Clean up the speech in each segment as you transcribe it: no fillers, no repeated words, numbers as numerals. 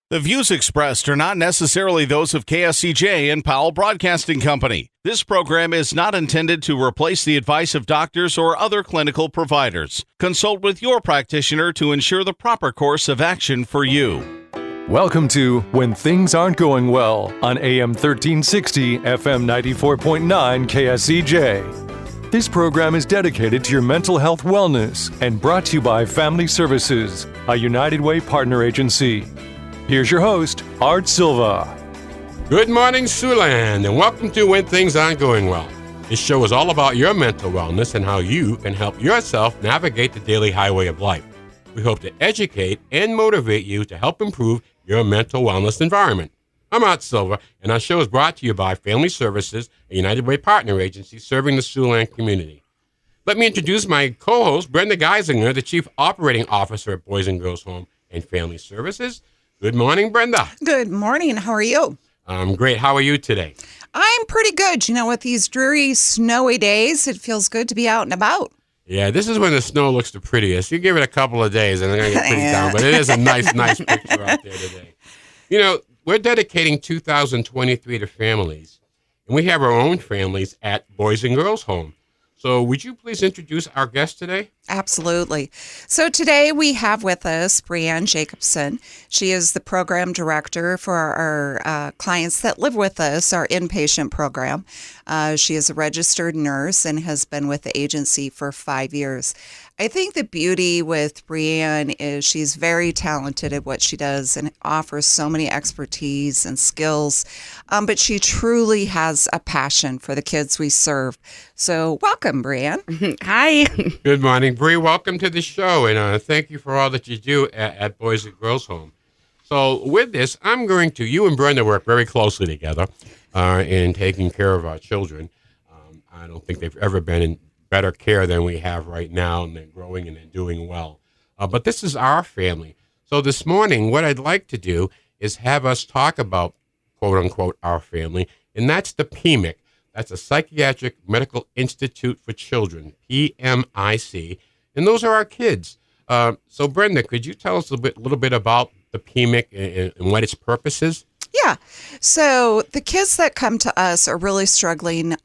The views expressed are not necessarily those of KSCJ and Powell Broadcasting Company. This program is not intended to replace the advice of doctors or other clinical providers. Consult with your practitioner to ensure the proper course of action for you. Welcome to When Things Aren't Going Well on AM 1360, FM 94.9 KSCJ. This program is dedicated to your mental health wellness and brought to you by Family Services, a United Way partner agency. Here's your host, Art Silva. Good morning, Siouxland, and welcome to When Things Aren't Going Well. This show is all about your mental wellness and how you can help yourself navigate the daily highway of life. We hope to educate and motivate you to help improve your mental wellness environment. I'm Art Silva, and our show is brought to you by Family Services, a United Way partner agency serving the Siouxland community. Let me introduce my co-host, Brenda Geisinger, the Chief Operating Officer at Boys and Girls Home and Family Services. Good morning, Brenda. Good morning. How are you? I'm great. How are you today? I'm pretty good. You know, with these dreary, snowy days, it feels good to be out and about. Yeah, this is when the snow looks the prettiest. You give it a couple of days and it's going to get pretty down, but it is a nice picture out there today. You know, we're dedicating 2023 to families, and we have our own families at Boys and Girls Home. So would you please introduce our guest today? Absolutely. So today we have with us Brianne Jacobson. She is the program director for our clients that live with us, our inpatient program. She is a registered nurse and has been with the agency for 5 years. I think the beauty with Brianne is she's very talented at what she does and offers so many expertise and skills, but she truly has a passion for the kids we serve. So welcome, Brianne. Hi. Good morning, Bree. Welcome to the show, and thank you for all that you do at Boys and Girls Home. So with this, you and Brenda work very closely together in taking care of our children. I don't think they've ever been in better care than we have right now, and they're growing and they're doing well. But this is our family. So this morning, what I'd like to do is have us talk about, quote unquote, our family, and that's the PMIC. That's a Psychiatric Medical Institute for Children, PMIC, and those are our kids. So Brenda, could you tell us a little bit about the PMIC and what its purpose is? Yeah. So the kids that come to us are really struggling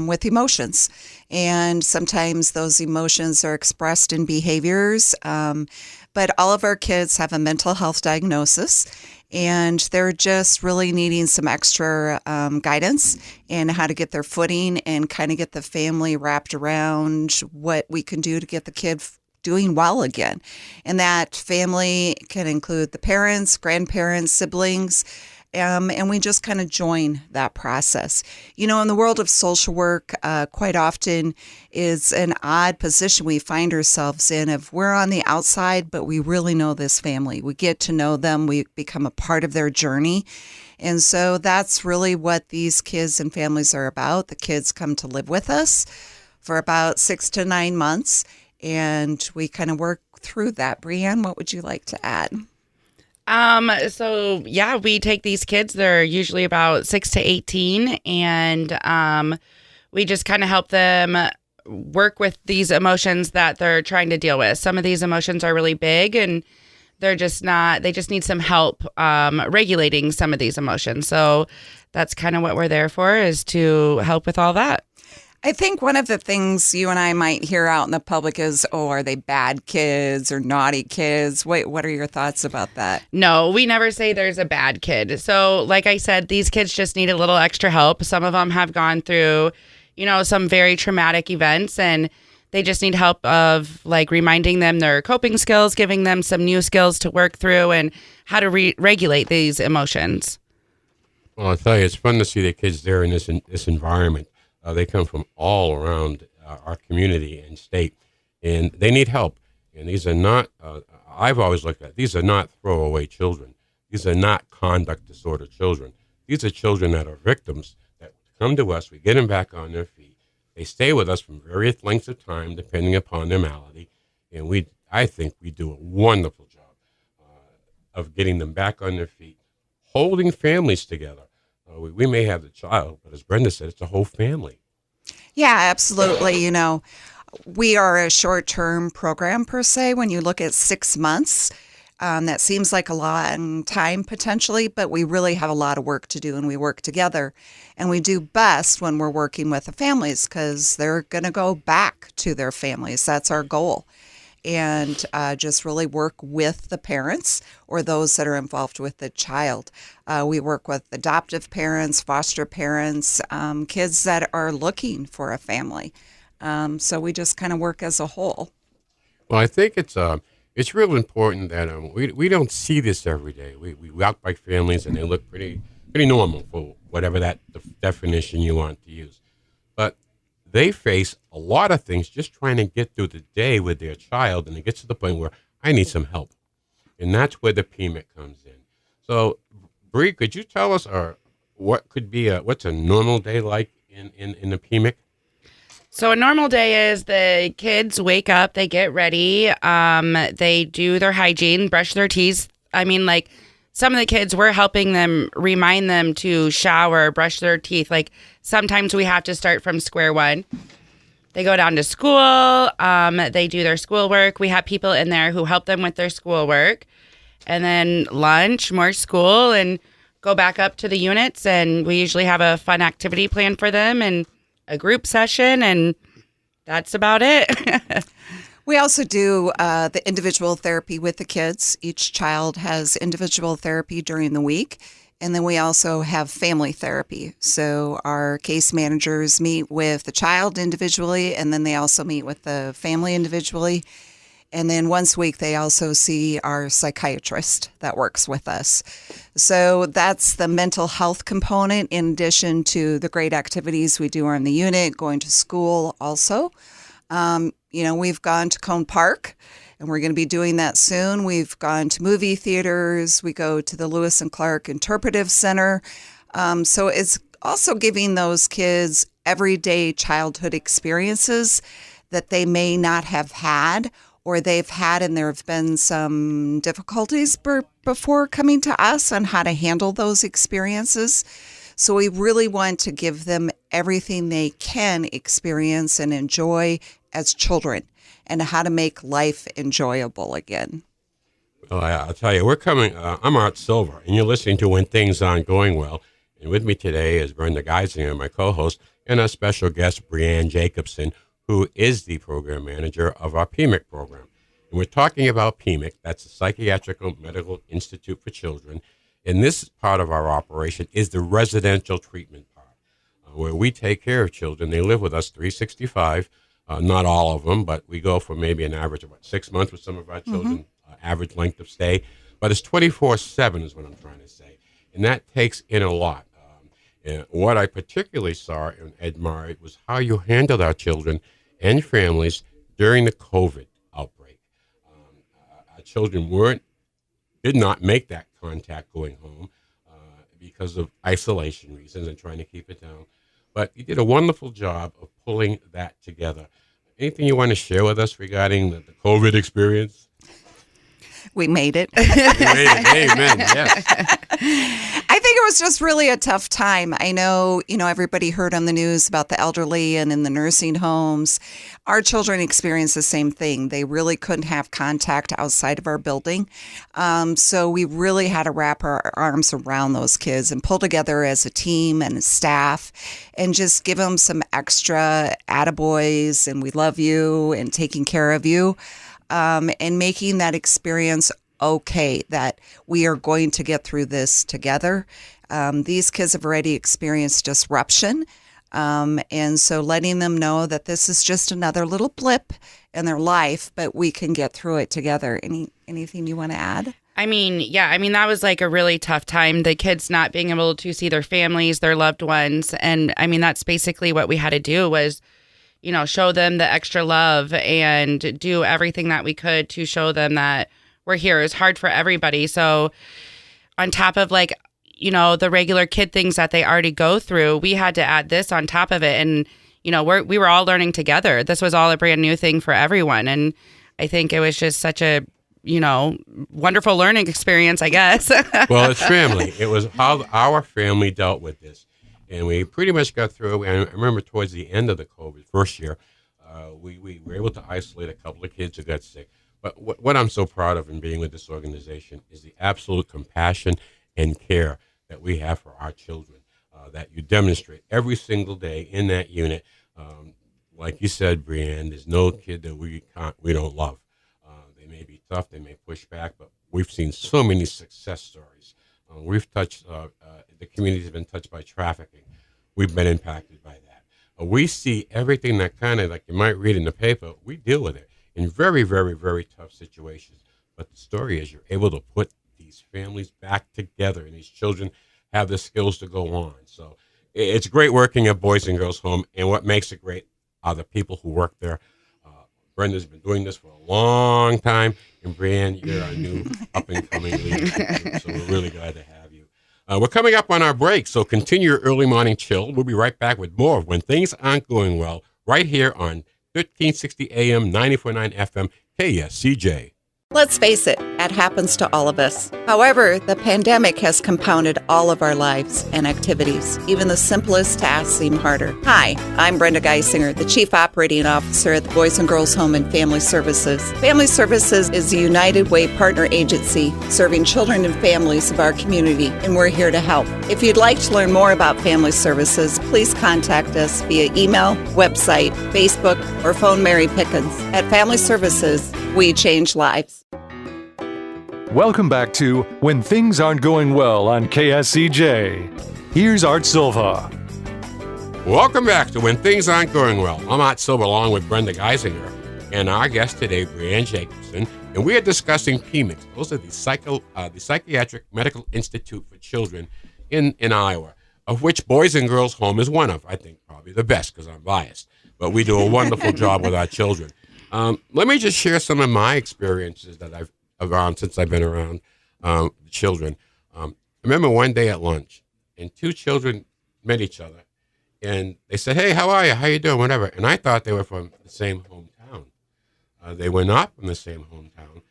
with emotions. And sometimes those emotions are expressed in behaviors. But all of our kids have a mental health diagnosis. And they're just really needing some extra guidance in how to get their footing and kind of get the family wrapped around what we can do to get the kid doing well again. And that family can include the parents, grandparents, siblings, and we just kind of join that process. You know, in the world of social work, quite often is an odd position we find ourselves in of we're on the outside, but we really know this family. We get to know them. We become a part of their journey. And so that's really what these kids and families are about. The kids come to live with us for about 6 to 9 months, and we kind of work through that. Brianne, what would you like to add? We take these kids, they're usually about 6 to 18, and we just kind of help them work with these emotions that they're trying to deal with. Some of these emotions are really big, and they just need some help regulating some of these emotions. So that's kind of what we're there for, is to help with all that. I think one of the things you and I might hear out in the public is, oh, are they bad kids or naughty kids? What are your thoughts about that? No, we never say there's a bad kid. So like I said, these kids just need a little extra help. Some of them have gone through, some very traumatic events, and they just need help of like reminding them their coping skills, giving them some new skills to work through and how to regulate these emotions. Well, I'll tell you, it's fun to see the kids there in this environment. They come from all around our community and state, and they need help. And these are not, I've always looked at, these are not throwaway children. These are not conduct disorder children. These are children that are victims that come to us. We get them back on their feet. They stay with us from various lengths of time, depending upon their malady. And I think we do a wonderful job of getting them back on their feet, holding families together. We may have the child, but as Brenda said, it's a whole family. Yeah, absolutely. We are a short-term program per se. When you look at 6 months, That seems like a long time potentially, but we really have a lot of work to do, and we work together. And we do best when we're working with the families because they're going to go back to their families. That's our goal. And just really work with the parents or those that are involved with the child. We work with adoptive parents, foster parents, kids that are looking for a family. So we just kind of work as a whole. Well, I think it's real important that we don't see this every day. We walk by families and they look pretty normal for whatever that definition you want to use, but they face a lot of things just trying to get through the day with their child, and it gets to the point where I need some help, and that's where the PMIC comes in. So, Bree, could you tell us what's a normal day like in the PMIC? So a normal day is the kids wake up, they get ready, they do their hygiene, brush their teeth. I mean, like some of the kids, we're helping them, remind them to shower, brush their teeth. Like sometimes we have to start from square one. They go down to school, they do their schoolwork. We have people in there who help them with their schoolwork. And then lunch, more school, and go back up to the units. And we usually have a fun activity plan for them and a group session, and that's about it. We also do the individual therapy with the kids. Each child has individual therapy during the week. And then we also have family therapy. So our case managers meet with the child individually, and then they also meet with the family individually. And then once a week, they also see our psychiatrist that works with us. So that's the mental health component in addition to the great activities we do on the unit, going to school also. We've gone to Cone Park, and we're going to be doing that soon. We've gone to movie theaters. We go to the Lewis and Clark Interpretive Center. So it's also giving those kids everyday childhood experiences that they may not have had, or they've had, and there have been some difficulties before coming to us on how to handle those experiences. So we really want to give them everything they can experience and enjoy as children, and how to make life enjoyable again. Well, I'll tell you, we're coming. I'm Art Silva, and you're listening to When Things Aren't Going Well. And with me today is Brenda Geisinger, my co-host, and our special guest, Brianne Jacobson, who is the program manager of our PMIC program. And we're talking about PMIC, that's the Psychiatric Medical Institute for Children. And this part of our operation is the residential treatment part, where we take care of children. They live with us 365, not all of them, but we go for maybe an average of 6 months with some of our children, average length of stay. But it's 24/7 is what I'm trying to say. And that takes in a lot. And what I particularly saw and admired was how you handled our children and families during the COVID outbreak. Our children did not make that contact going home because of isolation reasons and trying to keep it down. But you did a wonderful job of pulling that together. Anything you want to share with us regarding the COVID experience? We made it. We made it. Amen. Yes. I think it was just really a tough time. I know, everybody heard on the news about the elderly and in the nursing homes. Our children experienced the same thing. They really couldn't have contact outside of our building. So we really had to wrap our arms around those kids and pull together as a team and a staff and just give them some extra attaboys and we love you and taking care of you. And making that experience okay, that we are going to get through this together. These kids have already experienced disruption, and so letting them know that this is just another little blip in their life, but we can get through it together. Anything you want to add? That was like a really tough time. The kids not being able to see their families, their loved ones, and that's basically what we had to do was show them the extra love and do everything that we could to show them that we're here. It's hard for everybody. So on top of the regular kid things that they already go through, we had to add this on top of it. And, we were all learning together. This was all a brand new thing for everyone. And I think it was just such a, wonderful learning experience, I guess. Well, it's family. It was how our family dealt with this. And we pretty much got through. I remember towards the end of the COVID first year, we were able to isolate a couple of kids who got sick. But what I'm so proud of in being with this organization is the absolute compassion and care that we have for our children, that you demonstrate every single day in that unit. Like you said, Brianne, there's no kid that we don't love. They may be tough, they may push back, but we've seen so many success stories. We've touched, the community has been touched by trafficking. We've been impacted by that. We see everything that kind of, like you might read in the paper, we deal with it in very, very, very tough situations. But the story is you're able to put these families back together, and these children have the skills to go on. So it's great working at Boys and Girls Home, and what makes it great are the people who work there. Brenda's been doing this for a long time, and Brianne, you're our new up-and-coming leader, so we're really glad to have you. We're coming up on our break, so continue your early morning chill. We'll be right back with more of When Things Aren't Going Well, right here on 1360 AM, 94.9 FM, KSCJ. Let's face it, that happens to all of us. However, the pandemic has compounded all of our lives and activities. Even the simplest tasks seem harder. Hi, I'm Brenda Geisinger, the Chief Operating Officer at the Boys and Girls Home and Family Services. Family Services is a United Way partner agency serving children and families of our community, and we're here to help. If you'd like to learn more about Family Services, please contact us via email, website, Facebook, or phone Mary Pickens. At Family Services, we change lives. Welcome back to When Things Aren't Going Well on KSCJ. Here's Art Silva. Welcome back to When Things Aren't Going Well. I'm Art Silva along with Brenda Geisinger and our guest today, Brianne Jacobson, and we are discussing PMIC. Those are the Psychiatric Medical Institute for Children in Iowa, of which Boys and Girls Home is one of. I think probably the best because I'm biased, but we do a wonderful job with our children. Let me just share some of my experiences that I've around since I've been around children. I remember one day at lunch, and two children met each other, and they said, "Hey, how are you? How you doing? Whatever." And I thought they were from the same hometown. They were not from the same hometown.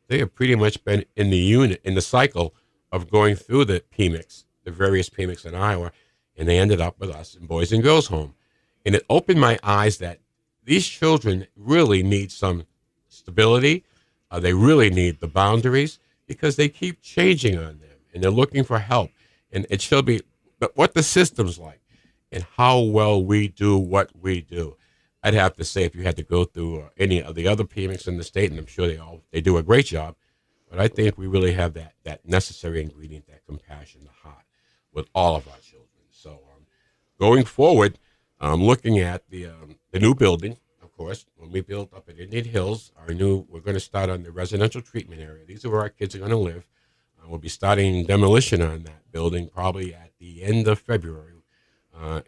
They have pretty much been in the cycle of going through the PMICs, the various PMICs in Iowa, and they ended up with us in Boys and Girls Home. And it opened my eyes that these children really need some stability. They really need the boundaries because they keep changing on them, and they're looking for help. And it should be, but what the system's like and how well we do what we do. I'd have to say if you had to go through any of the other PMICs in the state, and I'm sure they do a great job, but I think we really have that necessary ingredient, that compassion, the heart, with all of our children. So going forward, looking at the new building, of course, when we built up at Indian Hills, we're going to start on the residential treatment area. These are where our kids are going to live. We'll be starting demolition on that building probably at the end of February.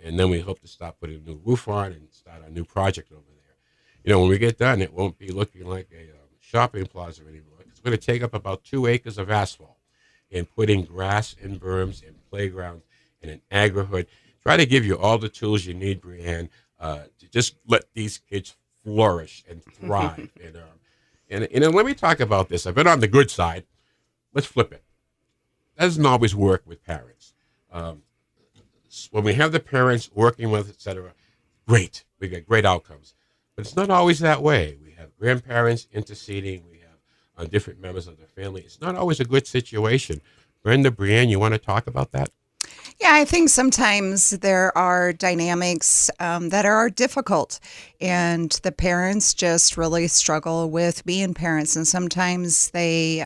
And then we hope to start putting a new roof on and start a new project over there. You know, when we get done, it won't be looking like a shopping plaza anymore. It's going to take up about 2 acres of asphalt and put in grass and berms and playgrounds and an agri-hood. Try to give you all the tools you need, Brianne, to just let these kids flourish and thrive. And let me talk about this. I've been on the good side. Let's flip it. That doesn't always work with parents. When we have the parents working with, et cetera, great. We get great outcomes. But it's not always that way. We have grandparents interceding. We have different members of the family. It's not always a good situation. Brenda, Brianne, you want to talk about that? Yeah, I think sometimes there are dynamics that are difficult, and the parents just really struggle with being parents, and sometimes they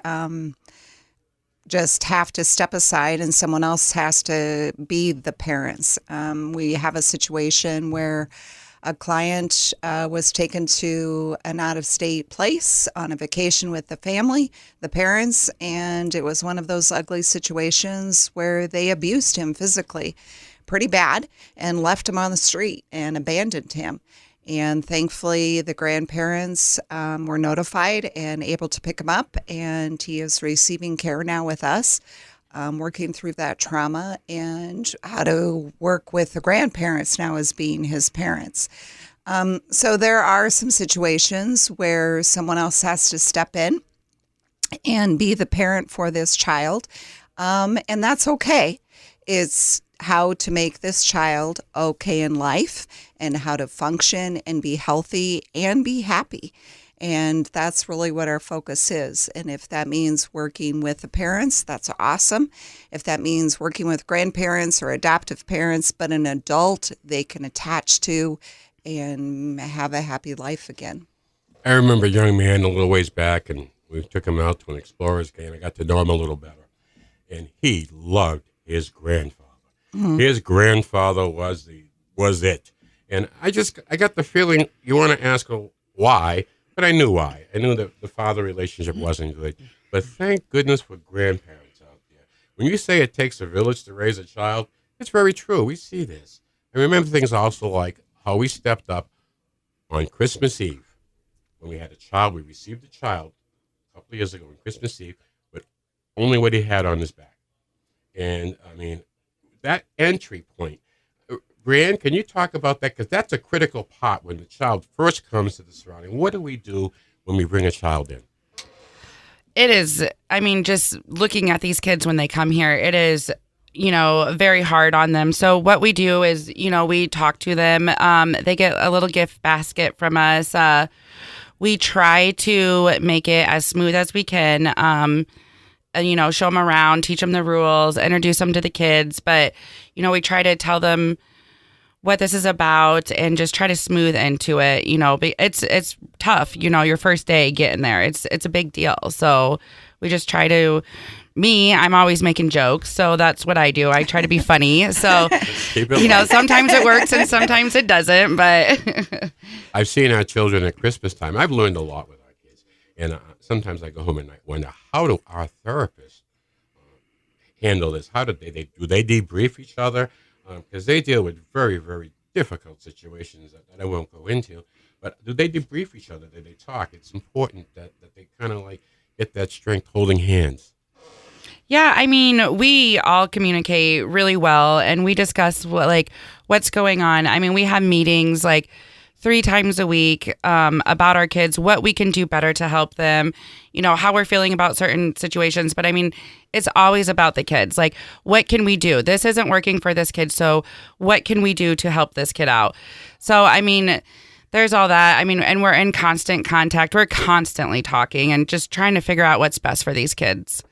just have to step aside and someone else has to be the parents. We have a situation where a client was taken to an out-of-state place on a vacation with the family, the parents, and it was one of those ugly situations where they abused him physically pretty bad and left him on the street and abandoned him. And thankfully, the grandparents were notified and able to pick him up, and he is receiving care now with us, working through that trauma and how to work with the grandparents now as being his parents. So there are some situations where someone else has to step in and be the parent for this child, and that's okay. It's how to make this child okay in life and how to function and be healthy and be happy. And that's really what our focus is. And if that means working with the parents, that's awesome. If that means working with grandparents or adoptive parents, but an adult they can attach to and have a happy life again. I remember a young man a little ways back, and we took him out to an explorer's game. I got to know him a little better, and he loved his grandfather. Mm-hmm. His grandfather was it, and I got the feeling you want to ask why, but I knew why. I knew that the father relationship wasn't good, but thank goodness for grandparents out there. When you say it takes a village to raise a child, it's very true. We see this. I remember things also like how we stepped up on Christmas Eve. When we had a child, we received a child a couple of years ago on Christmas Eve, but only what he had on his back. And, I mean, that entry point. Brianne, can you talk about that? Because that's a critical part when the child first comes to the surrounding. What do we do when we bring a child in? It is, I mean, just looking at these kids when they come here, it is, very hard on them. So what we do is, we talk to them. They get a little gift basket from us. We try to make it as smooth as we can, show them around, teach them the rules, introduce them to the kids. But, we try to tell them what this is about and just try to smooth into it. It's tough, your first day getting there. It's a big deal. So we just try to, I'm always making jokes. So that's what I do. I try to be funny. So, sometimes it works and sometimes it doesn't, but I've seen our children at Christmas time. I've learned a lot with our kids. And sometimes I go home and I wonder, how do our therapists handle this? How do they debrief each other? Because they deal with very, very difficult situations that I won't go into. But do they debrief each other? Do they talk? It's important that they kind of like get that strength holding hands. Yeah, I mean, we all communicate really well, and we discuss what's going on. I mean, we have meetings 3 times a week about our kids, what we can do better to help them, how we're feeling about certain situations. But I mean, it's always about the kids. What can we do? This isn't working for this kid, so what can we do to help this kid out? So, I mean, there's all that. I mean, and we're in constant contact. We're constantly talking and just trying to figure out what's best for these kids.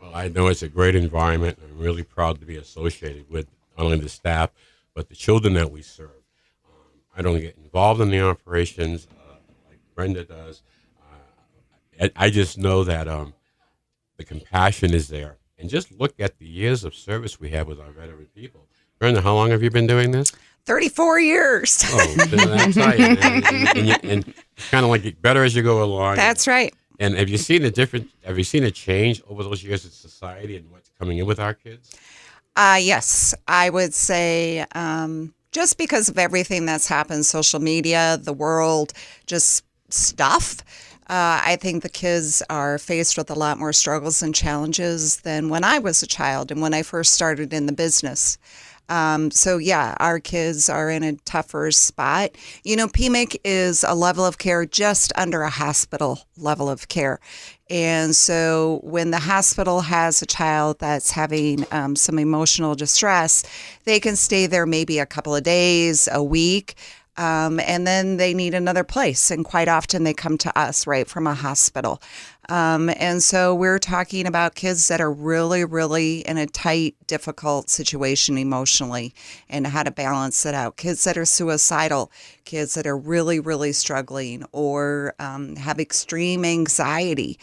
Well, I know it's a great environment. I'm really proud to be associated with not only the staff, but the children that we serve. I don't get involved in the operations like Brenda does. I just know that the compassion is there. And just look at the years of service we have with our veteran people. Brenda, how long have you been doing this? 34 years. Oh, that's right. And it's kind of like better as you go along. That's right. And have you seen a change over those years in society and what's coming in with our kids? Yes, I would say just because of everything that's happened, social media, the world, just stuff, I think the kids are faced with a lot more struggles and challenges than when I was a child and when I first started in the business. So yeah, our kids are in a tougher spot. PMIC is a level of care just under a hospital level of care. And so when the hospital has a child that's having some emotional distress, they can stay there maybe a couple of days, a week, and then they need another place. And quite often they come to us right from a hospital. And so we're talking about kids that are really, really in a tight, difficult situation emotionally and how to balance it out. Kids that are suicidal, kids that are really, really struggling or have extreme anxiety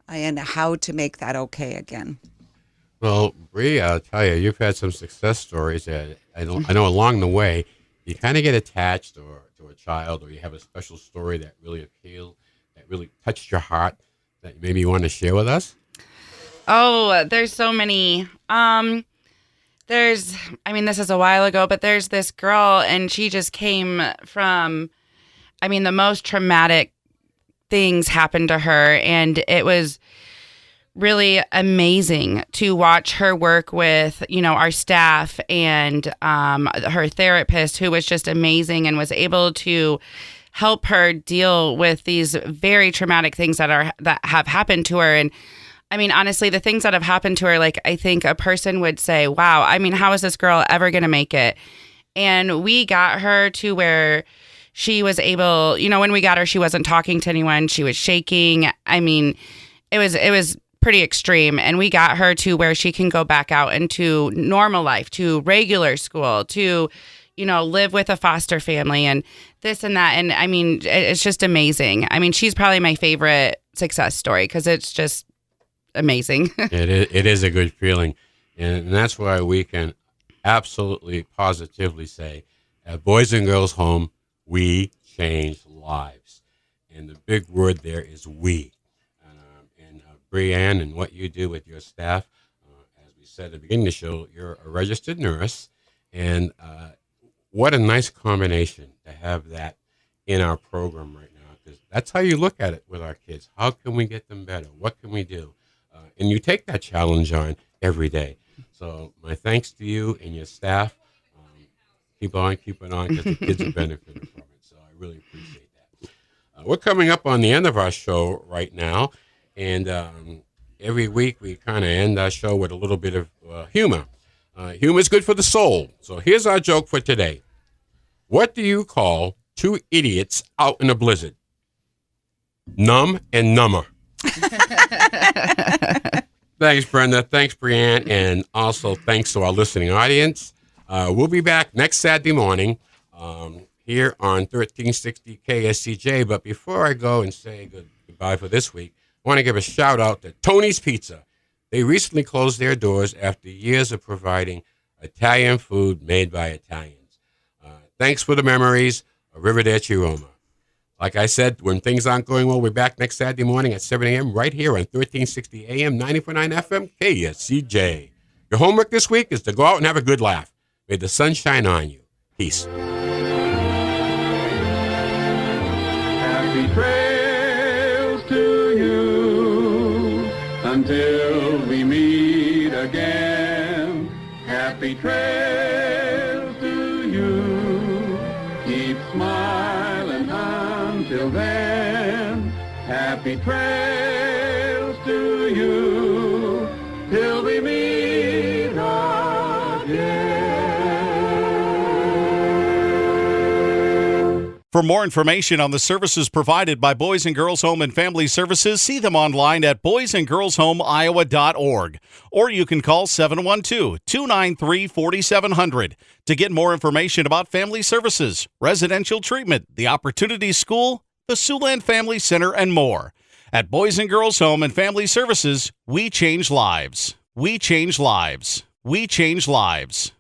and how to make that okay again. Well, Bree, I'll tell you, you've had some success stories. I know along the way, you kind of get attached to a child or you have a special story that really appealed, that really touched your heart, that maybe you want to share with us? Oh, there's so many. This is a while ago, but there's this girl and she just came from, the most traumatic things happened to her. And it was really amazing to watch her work with, our staff and her therapist, who was just amazing and was able to help her deal with these very traumatic things that have happened to her. And honestly, the things that have happened to her, I think a person would say, wow, how is this girl ever going to make it? And we got her to where she was able, when we got her, she wasn't talking to anyone. She was shaking. I mean, it was pretty extreme. And we got her to where she can go back out into normal life, to regular school, to, live with a foster family and this and that. And I mean, it's just amazing. I mean, she's probably my favorite success story because it's just amazing. It is a good feeling. And that's why we can absolutely positively say at Boys and Girls Home, we change lives. And the big word there is we. And Brianne, and what you do with your staff, as we said at the beginning of the show, you're a registered nurse. And what a nice combination to have that in our program right now, because that's how you look at it with our kids. How can we get them better? What can we do? And you take that challenge on every day. So my thanks to you and your staff. Keep on, because the kids are benefiting from it. So I really appreciate that. We're coming up on the end of our show right now. And every week we kind of end our show with a little bit of humor. Humor is good for the soul. So here's our joke for today. What do you call two idiots out in a blizzard? Numb and number. Thanks, Brenda. Thanks, Brianne. And also thanks to our listening audience. We'll be back next Saturday morning here on 1360 KSCJ. But before I go and say goodbye for this week, I want to give a shout out to Tony's Pizza. They recently closed their doors after years of providing Italian food made by Italians. Thanks for the memories of Arrivederci Roma. Like I said, when things aren't going well, we're back next Saturday morning at 7 a.m. right here on 1360 AM, 90.9 FM, KSCJ. Your homework this week is to go out and have a good laugh. May the sun shine on you. Peace. Happy trails to you until we meet again. Happy trails to you. Keep smiling until then. Happy trails to you till we meet again. For more information on the services provided by Boys and Girls Home and Family Services, see them online at boysandgirlshomeiowa.org. Or you can call 712-293-4700 to get more information about family services, residential treatment, the Opportunity School, the Siouxland Family Center, and more. At Boys and Girls Home and Family Services, we change lives. We change lives. We change lives.